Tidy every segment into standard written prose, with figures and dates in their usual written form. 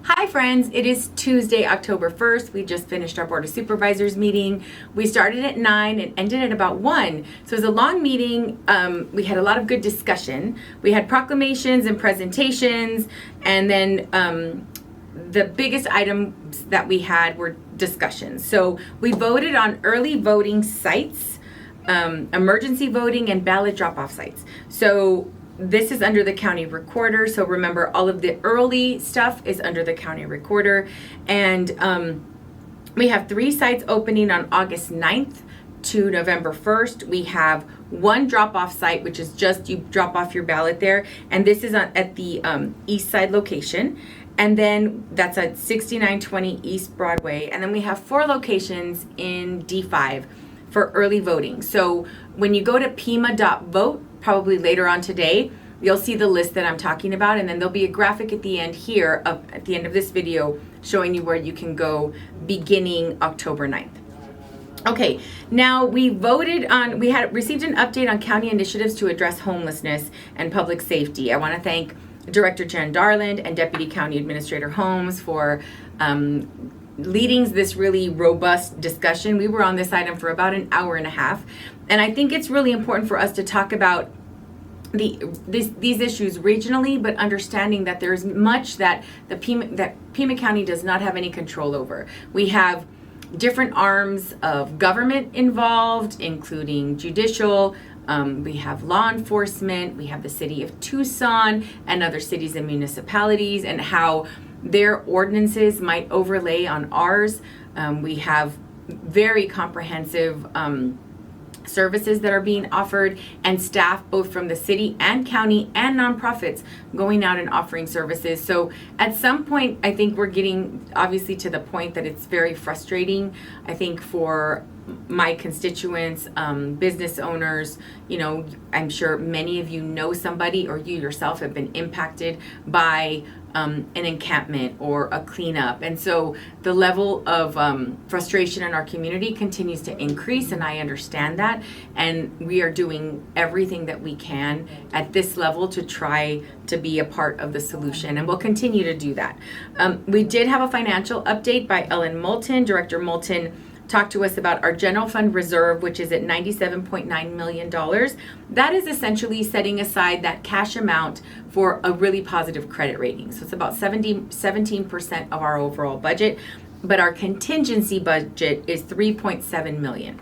Hi friends, it is Tuesday, October 1st. We just finished our Board of Supervisors meeting. We started at 9 and ended at about 1. So it was a long meeting. We had a lot of good discussion. We had proclamations and presentations, and then the biggest items that we had were discussions. So we voted on early voting sites, emergency voting, and ballot drop-off sites. So this is under the county recorder. So remember, all of the early stuff is under the county recorder. And we have 3 sites opening on August 9th to November 1st. We have one drop-off site, which is just you drop off your ballot there. And this is at the east side location. And then that's at 6920 East Broadway. And then we have 4 locations in D5 for early voting. So when you go to pima.vote, probably later on today, you'll see the list that I'm talking about, and then there'll be a graphic at the end here, at the end of this video, showing you where you can go beginning October 9th. Okay, now we had received an update on county initiatives to address homelessness and public safety. I want to thank Director Jen Darland and Deputy County Administrator Holmes for leading this really robust discussion. We were on this item for about an hour and a half, and I think it's really important for us to talk about these issues regionally, but understanding that there's much that Pima County does not have any control over. We have different arms of government involved, including judicial. We have law enforcement. We have the city of Tucson and other cities and municipalities, and how their ordinances might overlay on ours. We have very comprehensive services that are being offered, and staff both from the city and county and nonprofits going out and offering services. So at some point, I think we're getting obviously to the point that it's very frustrating, I think, for my constituents, business owners. You know, I'm sure many of you know somebody, or you yourself have been impacted by an encampment or a cleanup. And so the level of frustration in our community continues to increase, and I understand that. And we are doing everything that we can at this level to try to be a part of the solution, and we'll continue to do that. We did have a financial update by Ellen Moulton. Director Moulton talked to us about our general fund reserve, which is at $97.9 million. That is essentially setting aside that cash amount for a really positive credit rating. So it's about 17% of our overall budget, but our contingency budget is $3.7 million.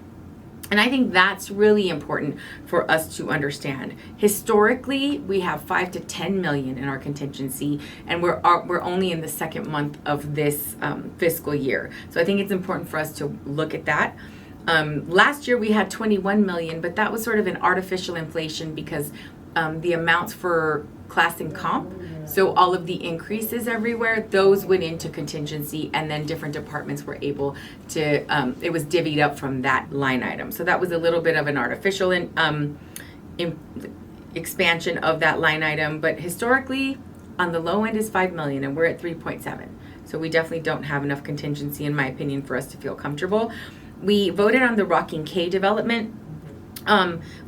And I think that's really important for us to understand. Historically, we have $5 to $10 million in our contingency, and we're only in the second month of this fiscal year. So I think it's important for us to look at that. Last year we had $21 million, but that was sort of an artificial inflation because the amounts for class and comp, so all of the increases everywhere, those went into contingency, and then different departments were able to, it was divvied up from that line item. So that was a little bit of an artificial expansion of that line item, but historically on the low end is 5 million, and we're at 3.7. So we definitely don't have enough contingency, in my opinion, for us to feel comfortable. We voted on the Rocking K development,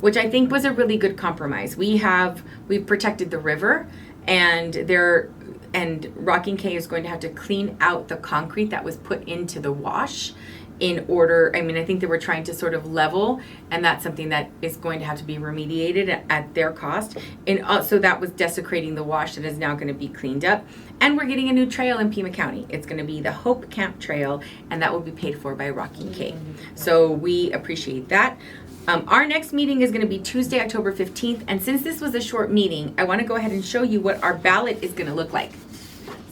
which I think was a really good compromise. We've protected the river, and Rocking K is going to have to clean out the concrete that was put into the wash in order. I mean, I think they were trying to sort of level, and that's something that is going to have to be remediated at their cost. And so that was desecrating the wash that is now going to be cleaned up. And we're getting a new trail in Pima County. It's going to be the Hope Camp Trail, and that will be paid for by Rocking K. So we appreciate that. Our next meeting is going to be Tuesday, October 15th. And since this was a short meeting, I want to go ahead and show you what our ballot is going to look like.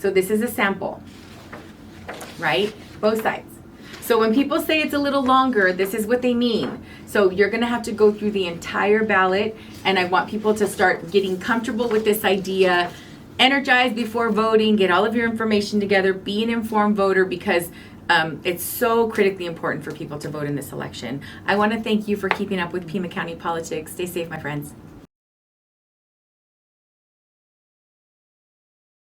So this is a sample, right? Both sides. So when people say it's a little longer, this is what they mean. So you're going to have to go through the entire ballot, and I want people to start getting comfortable with this idea. Energize before voting, get all of your information together, be an informed voter, because it's so critically important for people to vote in this election. I want to thank you for keeping up with Pima County politics. Stay safe, my friends.